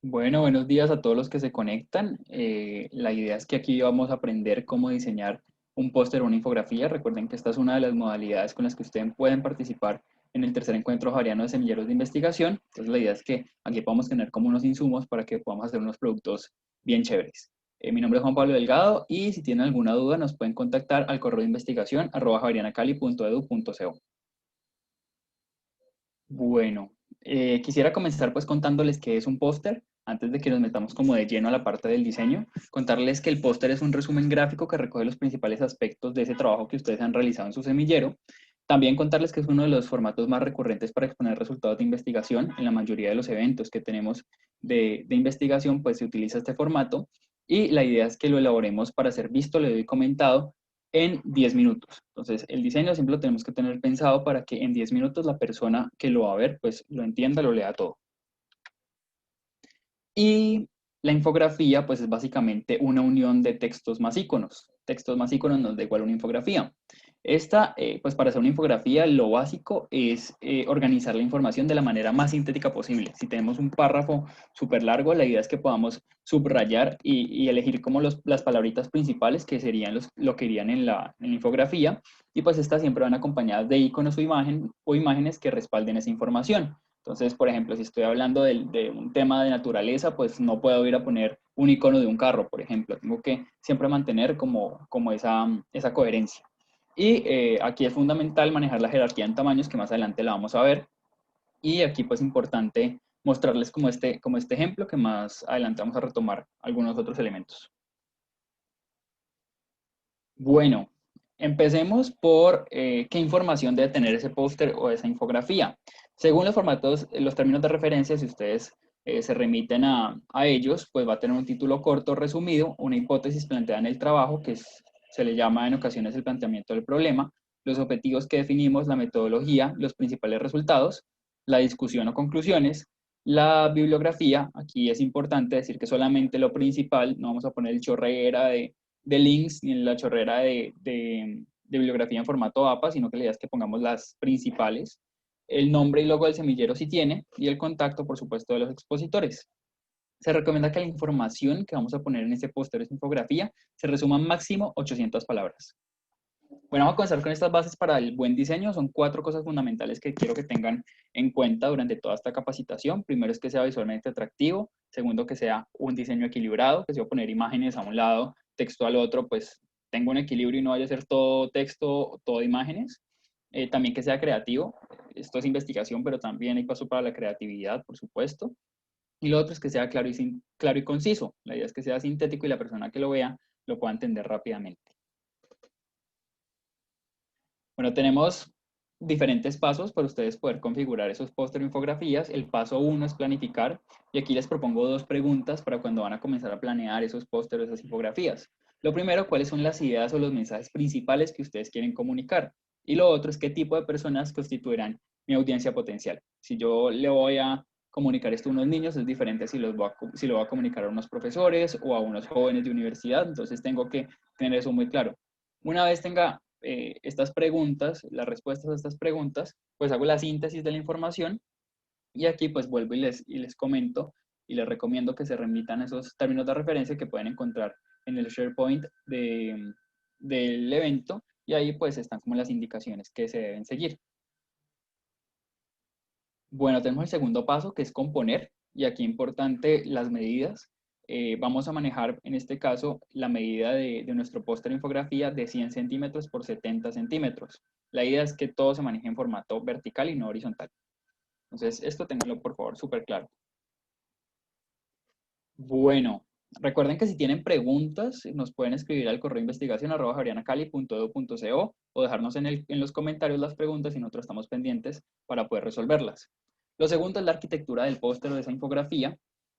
Bueno, buenos días a todos los que se conectan. La idea es que aquí vamos a aprender cómo diseñar un póster o una infografía. Recuerden que esta es una de las modalidades con las que ustedes pueden participar en el tercer encuentro javeriano de semilleros de investigación. Entonces la idea es que aquí podamos tener como unos insumos para que podamos hacer unos productos bien chéveres. Mi nombre es Juan Pablo Delgado y si tienen alguna duda nos pueden contactar al correo de investigación @javerianacali.edu.co. Bueno, quisiera comenzar pues contándoles qué es un póster, antes de que nos metamos como de lleno a la parte del diseño. Contarles que el póster es un resumen gráfico que recoge los principales aspectos de ese trabajo que ustedes han realizado en su semillero. También contarles que es uno de los formatos más recurrentes para exponer resultados de investigación. En la mayoría de los eventos que tenemos de investigación, pues se utiliza este formato y la idea es que lo elaboremos para ser visto, leído y comentado en 10 minutos. Entonces, el diseño siempre lo tenemos que tener pensado para que en 10 minutos la persona que lo va a ver, pues lo entienda, lo lea todo. Y la infografía, pues es básicamente una unión de textos más iconos. Textos más iconos nos da igual una infografía. Esta, pues para hacer una infografía, lo básico es organizar la información de la manera más sintética posible. Si tenemos un párrafo súper largo, la idea es que podamos subrayar y elegir como las palabritas principales que serían lo que irían en la infografía. Y pues estas siempre van acompañadas de iconos o imágenes que respalden esa información. Entonces, por ejemplo, si estoy hablando de un tema de naturaleza, pues no puedo ir a poner un icono de un carro, por ejemplo. Tengo que siempre mantener como esa coherencia. Y aquí es fundamental manejar la jerarquía en tamaños, que más adelante la vamos a ver. Y aquí pues importante mostrarles como este ejemplo, que más adelante vamos a retomar algunos otros elementos. Bueno, empecemos por qué información debe tener ese póster o esa infografía. Según los formatos, los términos de referencia, si ustedes se remiten a ellos, pues va a tener un título corto, resumido, una hipótesis planteada en el trabajo, se le llama en ocasiones el planteamiento del problema, los objetivos que definimos, la metodología, los principales resultados, la discusión o conclusiones, la bibliografía. Aquí es importante decir que solamente lo principal, no vamos a poner el chorrera de links ni en la chorrera de bibliografía en formato APA, sino que la idea es que pongamos las principales, el nombre y logo del semillero si tiene, y el contacto, por supuesto, de los expositores. Se recomienda que la información que vamos a poner en este póster, esta infografía, se resuma máximo 800 palabras. Bueno, vamos a comenzar con estas bases para el buen diseño. Son 4 cosas fundamentales que quiero que tengan en cuenta durante toda esta capacitación. Primero es que sea visualmente atractivo. Segundo, que sea un diseño equilibrado, que si voy a poner imágenes a un lado, texto al otro, pues tengo un equilibrio y no vaya a ser todo texto, todo imágenes. También que sea creativo. Esto es investigación, pero también hay paso para la creatividad, por supuesto. Y lo otro es que sea claro y conciso. La idea es que sea sintético y la persona que lo vea lo pueda entender rápidamente. Bueno, tenemos diferentes pasos para ustedes poder configurar esos póster o infografías. El paso uno es planificar y aquí les propongo 2 preguntas para cuando van a comenzar a planear esos pósteres o esas infografías. Lo primero, ¿cuáles son las ideas o los mensajes principales que ustedes quieren comunicar? Y lo otro es qué tipo de personas constituirán mi audiencia potencial. Si yo le voy a comunicar esto a unos niños, es diferente si lo voy a comunicar a unos profesores o a unos jóvenes de universidad. Entonces tengo que tener eso muy claro. Una vez tenga estas preguntas, las respuestas a estas preguntas, pues hago la síntesis de la información y aquí pues vuelvo y les comento y les recomiendo que se remitan a esos términos de referencia que pueden encontrar en el SharePoint del evento y ahí pues están como las indicaciones que se deben seguir. Bueno, tenemos el segundo paso que es componer y aquí importante las medidas. Vamos a manejar en este caso la medida de nuestro póster infografía de 100 centímetros por 70 centímetros. La idea es que todo se maneje en formato vertical y no horizontal. Entonces, esto tenganlo por favor súper claro. Bueno, recuerden que si tienen preguntas, nos pueden escribir al correo investigación@javerianacali.edu.co o dejarnos en los comentarios las preguntas y nosotros estamos pendientes para poder resolverlas. Lo segundo es la arquitectura del póster o de esa infografía.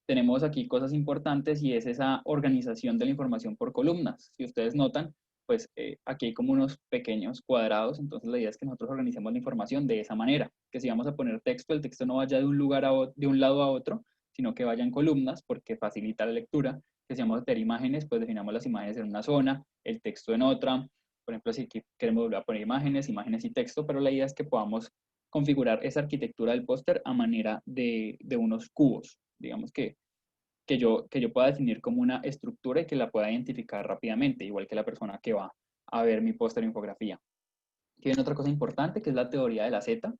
Tenemos aquí cosas importantes y es esa organización de la información por columnas. Si ustedes notan, pues aquí hay como unos pequeños cuadrados, entonces la idea es que nosotros organicemos la información de esa manera, que si vamos a poner texto, el texto no vaya de un lado a otro, sino que vaya en columnas porque facilita la lectura. Que si vamos a tener imágenes, pues definamos las imágenes en una zona, el texto en otra. Por ejemplo, si queremos volver a poner imágenes, imágenes y texto, pero la idea es que podamos configurar esa arquitectura del póster a manera de unos cubos. Digamos que que yo pueda definir como una estructura y que la pueda identificar rápidamente, igual que la persona que va a ver mi póster o infografía. Aquí viene otra cosa importante, que es la teoría de la Z,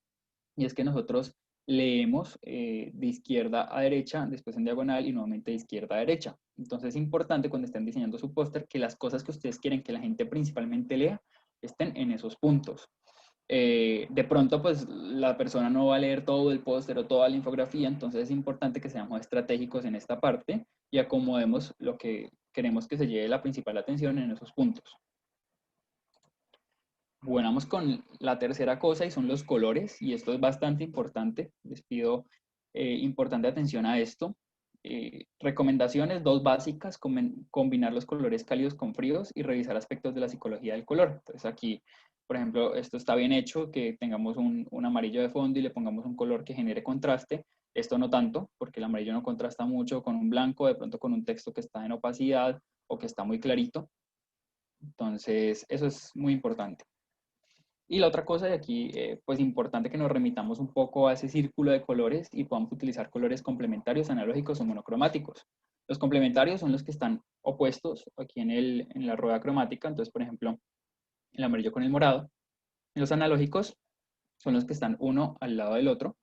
y es que nosotros leemos de izquierda a derecha, después en diagonal y nuevamente de izquierda a derecha. Entonces es importante cuando estén diseñando su póster que las cosas que ustedes quieren que la gente principalmente lea estén en esos puntos. De pronto, pues la persona no va a leer todo el póster o toda la infografía, entonces es importante que seamos estratégicos en esta parte y acomodemos lo que queremos que se lleve la principal atención en esos puntos. Bueno, vamos con la tercera cosa y son los colores, y esto es bastante importante. Les pido importante atención a esto. Recomendaciones, dos básicas: combinar los colores cálidos con fríos y revisar aspectos de la psicología del color. Entonces aquí, por ejemplo, esto está bien hecho, que tengamos un amarillo de fondo y le pongamos un color que genere contraste. Esto no tanto, porque el amarillo no contrasta mucho con un blanco, de pronto con un texto que está en opacidad o que está muy clarito. Entonces, eso es muy importante. Y la otra cosa de aquí, pues importante que nos remitamos un poco a ese círculo de colores y podamos utilizar colores complementarios, analógicos o monocromáticos. Los complementarios son los que están opuestos aquí en la rueda cromática, entonces por ejemplo el amarillo con el morado. Y los analógicos son los que están uno al lado del otro.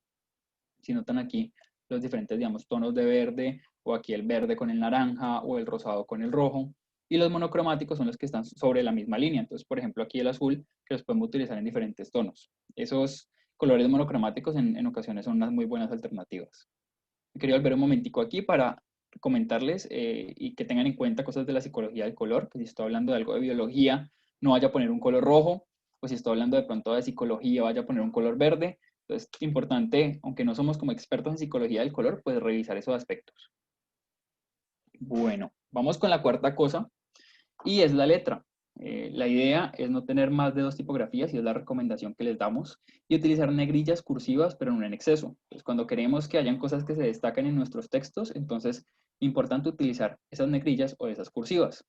Si notan aquí los diferentes, digamos, tonos de verde, o aquí el verde con el naranja o el rosado con el rojo. Y los monocromáticos son los que están sobre la misma línea. Entonces, por ejemplo, aquí el azul, que los podemos utilizar en diferentes tonos. Esos colores monocromáticos en ocasiones son unas muy buenas alternativas. Quería volver un momentico aquí para comentarles y que tengan en cuenta cosas de la psicología del color, que si estoy hablando de algo de biología, no vaya a poner un color rojo, o si estoy hablando de pronto de psicología, vaya a poner un color verde. Entonces, importante, aunque no somos como expertos en psicología del color, pues revisar esos aspectos. Bueno, vamos con la cuarta cosa, y es la letra. La idea es no tener más de dos tipografías, y es la recomendación que les damos, y utilizar negrillas cursivas, pero no en exceso. Pues cuando queremos que hayan cosas que se destaquen en nuestros textos, entonces importante utilizar esas negrillas o esas cursivas.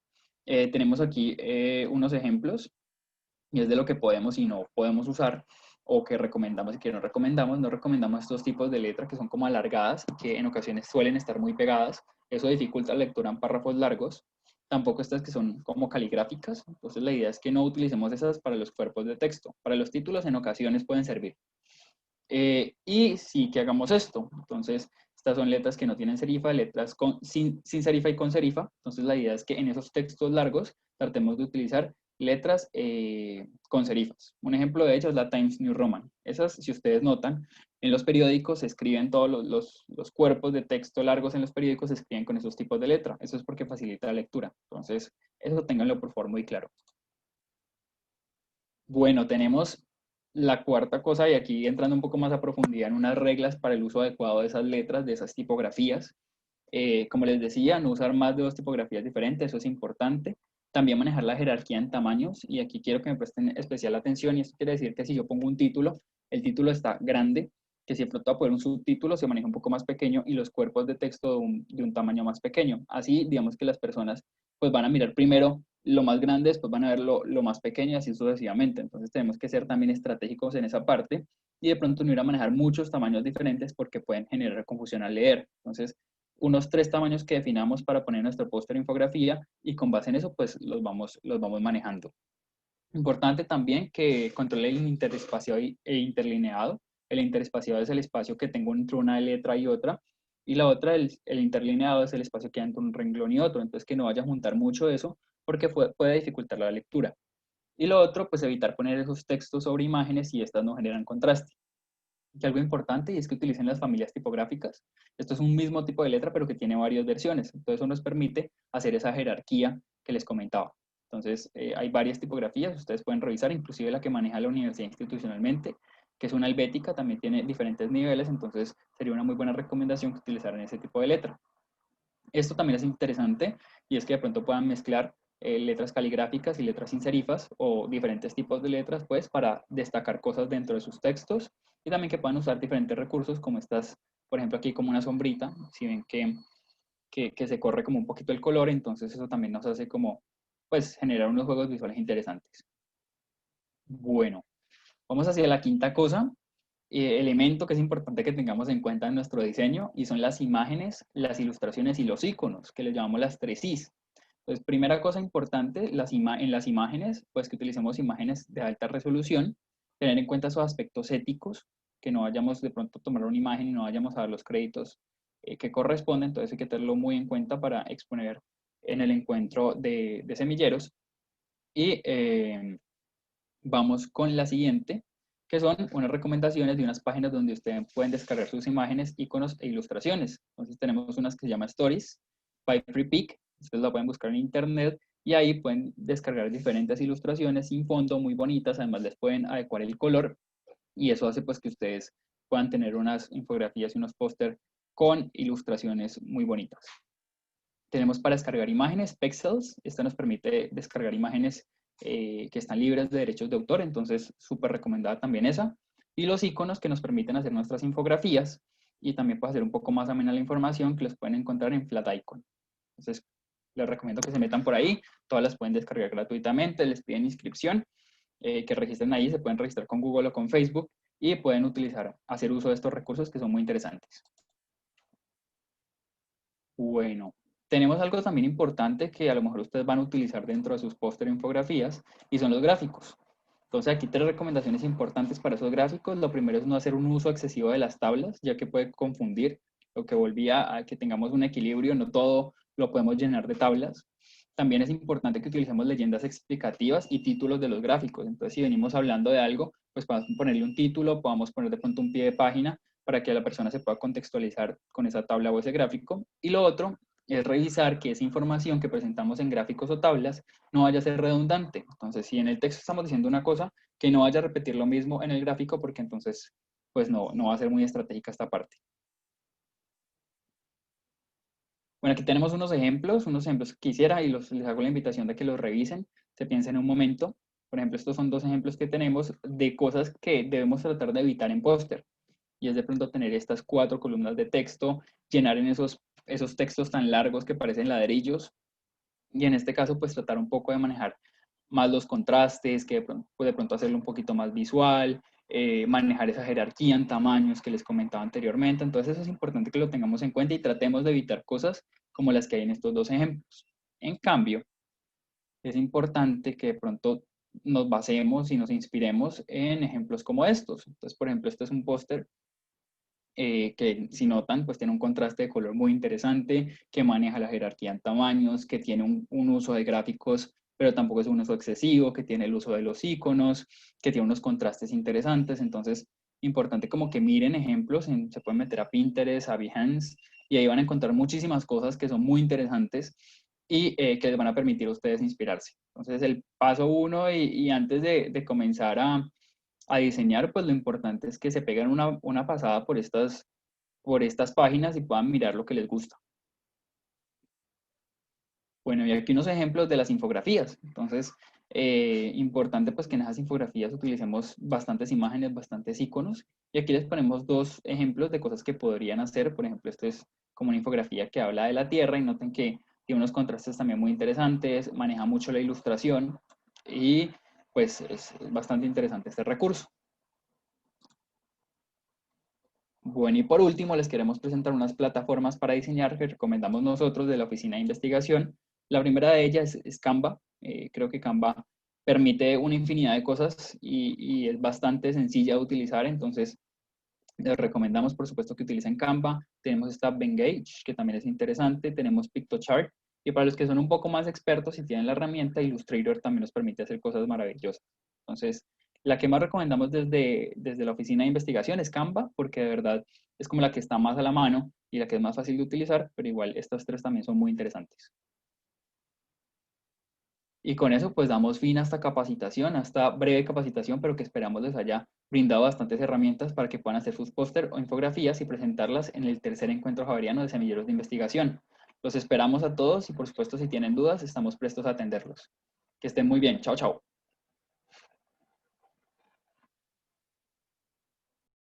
Tenemos aquí unos ejemplos, y es de lo que podemos y no podemos usar, o que recomendamos y que no recomendamos. No recomendamos estos tipos de letras que son como alargadas y que en ocasiones suelen estar muy pegadas. Eso dificulta la lectura en párrafos largos. Tampoco estas que son como caligráficas. Entonces la idea es que no utilicemos esas para los cuerpos de texto. Para los títulos en ocasiones pueden servir. Y sí que hagamos esto. Entonces, estas son letras que no tienen serifa, letras sin serifa y con serifa. Entonces, la idea es que en esos textos largos tratemos de utilizar letras con serifas. Un ejemplo de ello es la Times New Roman. Esas, si ustedes notan, en los periódicos se escriben todos los cuerpos de texto largos en los periódicos, se escriben con esos tipos de letra. Eso es porque facilita la lectura. Entonces, eso ténganlo por favor muy claro. Bueno, tenemos la cuarta cosa, y aquí entrando un poco más a profundidad en unas reglas para el uso adecuado de esas letras, de esas tipografías. Como les decía, no usar más de dos tipografías diferentes, eso es importante. También manejar la jerarquía en tamaños, y aquí quiero que me presten especial atención, y esto quiere decir que si yo pongo un título, el título está grande, que si de pronto va a poner un subtítulo, se maneja un poco más pequeño, y los cuerpos de texto de un tamaño más pequeño. Así, digamos que las personas pues van a mirar primero lo más grande, después van a ver lo más pequeño, y así sucesivamente. Entonces tenemos que ser también estratégicos en esa parte, y de pronto no ir a manejar muchos tamaños diferentes porque pueden generar confusión al leer. Entonces, unos 3 tamaños que definamos para poner nuestro póster o infografía, y con base en eso pues los vamos manejando. Importante también que controle el interespaciado e interlineado. El interespaciado es el espacio que tengo entre una letra y otra, y la otra, el interlineado, es el espacio que hay entre un renglón y otro. Entonces que no vaya a juntar mucho eso porque puede dificultar la lectura. Y lo otro, pues evitar poner esos textos sobre imágenes si estas no generan contraste. Y algo importante, y es que utilicen las familias tipográficas. Esto es un mismo tipo de letra, pero que tiene varias versiones. Entonces eso nos permite hacer esa jerarquía que les comentaba. Entonces hay varias tipografías, ustedes pueden revisar, inclusive la que maneja la universidad institucionalmente, que es una helvética, también tiene diferentes niveles. Entonces sería una muy buena recomendación que utilizaran ese tipo de letra. Esto también es interesante, y es que de pronto puedan mezclar letras caligráficas y letras sin serifas, o diferentes tipos de letras, pues, para destacar cosas dentro de sus textos, y también que puedan usar diferentes recursos como estas, por ejemplo, aquí como una sombrita. Si ven que se corre como un poquito el color, entonces eso también nos hace como, pues, generar unos juegos visuales interesantes. Bueno, vamos hacia la quinta cosa, elemento que es importante que tengamos en cuenta en nuestro diseño y son las imágenes, las ilustraciones y los iconos, que les llamamos las 3 Is. Entonces, primera cosa importante, en las imágenes, pues que utilicemos imágenes de alta resolución, tener en cuenta esos aspectos éticos, que no vayamos de pronto a tomar una imagen y no vayamos a dar los créditos que corresponden, entonces hay que tenerlo muy en cuenta para exponer en el encuentro de semilleros. Y vamos con la siguiente, que son unas recomendaciones de unas páginas donde ustedes pueden descargar sus imágenes, iconos e ilustraciones. Entonces tenemos unas que se llama Stories by FreePic, ustedes la pueden buscar en internet y ahí pueden descargar diferentes ilustraciones sin fondo muy bonitas, además les pueden adecuar el color y eso hace pues que ustedes puedan tener unas infografías y unos póster con ilustraciones muy bonitas. Tenemos para descargar imágenes, Pexels, esta nos permite descargar imágenes que están libres de derechos de autor, entonces súper recomendada también esa. Y los iconos que nos permiten hacer nuestras infografías y también para hacer un poco más amena la información que los pueden encontrar en Flaticon. Entonces les recomiendo que se metan por ahí, todas las pueden descargar gratuitamente, les piden inscripción, que registren ahí, se pueden registrar con Google o con Facebook y pueden hacer uso de estos recursos que son muy interesantes. Bueno, tenemos algo también importante que a lo mejor ustedes van a utilizar dentro de sus póster e infografías y son los gráficos. Entonces aquí 3 recomendaciones importantes para esos gráficos. Lo primero es no hacer un uso excesivo de las tablas, ya que puede confundir, lo que volvía a que tengamos un equilibrio, no todo lo podemos llenar de tablas. También es importante que utilicemos leyendas explicativas y títulos de los gráficos. Entonces si venimos hablando de algo, pues podemos ponerle un título, podamos poner de pronto un pie de página para que la persona se pueda contextualizar con esa tabla o ese gráfico. Y lo otro es revisar que esa información que presentamos en gráficos o tablas no vaya a ser redundante. Entonces, si en el texto estamos diciendo una cosa, que no vaya a repetir lo mismo en el gráfico, porque entonces pues no va a ser muy estratégica esta parte. Bueno, aquí tenemos unos ejemplos que quisiera y les hago la invitación de que los revisen, se piensen un momento. Por ejemplo, estos son 2 ejemplos que tenemos de cosas que debemos tratar de evitar en póster. Y es de pronto tener estas 4 columnas de texto, llenar en esos textos tan largos que parecen ladrillos. Y en este caso, pues tratar un poco de manejar más los contrastes, que de pronto hacerlo un poquito más visual, manejar esa jerarquía en tamaños que les comentaba anteriormente. Entonces eso es importante que lo tengamos en cuenta y tratemos de evitar cosas como las que hay en estos 2 ejemplos. En cambio, es importante que de pronto nos basemos y nos inspiremos en ejemplos como estos. Entonces, por ejemplo, este es un póster que si notan, pues tiene un contraste de color muy interesante, que maneja la jerarquía en tamaños, que tiene un uso de gráficos, pero tampoco es un uso excesivo, que tiene el uso de los iconos, que tiene unos contrastes interesantes. Entonces, importante como que miren ejemplos, se pueden meter a Pinterest, a Behance, y ahí van a encontrar muchísimas cosas que son muy interesantes y que les van a permitir a ustedes inspirarse. Entonces, el paso 1 y antes de comenzar a diseñar, pues lo importante es que se peguen una pasada por estas páginas y puedan mirar lo que les gusta. Bueno, y aquí unos ejemplos de las infografías. Entonces, importante pues que en esas infografías utilicemos bastantes imágenes, bastantes iconos. Y aquí les ponemos 2 ejemplos de cosas que podrían hacer. Por ejemplo, esto es como una infografía que habla de la Tierra y noten que tiene unos contrastes también muy interesantes, maneja mucho la ilustración y pues es bastante interesante este recurso. Bueno, y por último, les queremos presentar unas plataformas para diseñar que recomendamos nosotros de la Oficina de Investigación. La primera de ellas es Canva. Creo que Canva permite una infinidad de cosas y es bastante sencilla de utilizar, entonces les recomendamos, por supuesto, que utilicen Canva. Tenemos esta Venngage, que también es interesante. Tenemos Pictochart. Y para los que son un poco más expertos y tienen la herramienta, Illustrator también nos permite hacer cosas maravillosas. Entonces, la que más recomendamos desde la oficina de investigación es Canva, porque de verdad es como la que está más a la mano y la que es más fácil de utilizar, pero igual estas 3 también son muy interesantes. Y con eso pues damos fin a esta capacitación, a esta breve capacitación, pero que esperamos les haya brindado bastantes herramientas para que puedan hacer sus póster o infografías y presentarlas en el tercer encuentro javeriano de semilleros de investigación. Los esperamos a todos y por supuesto si tienen dudas estamos prestos a atenderlos. Que estén muy bien. Chao, chao.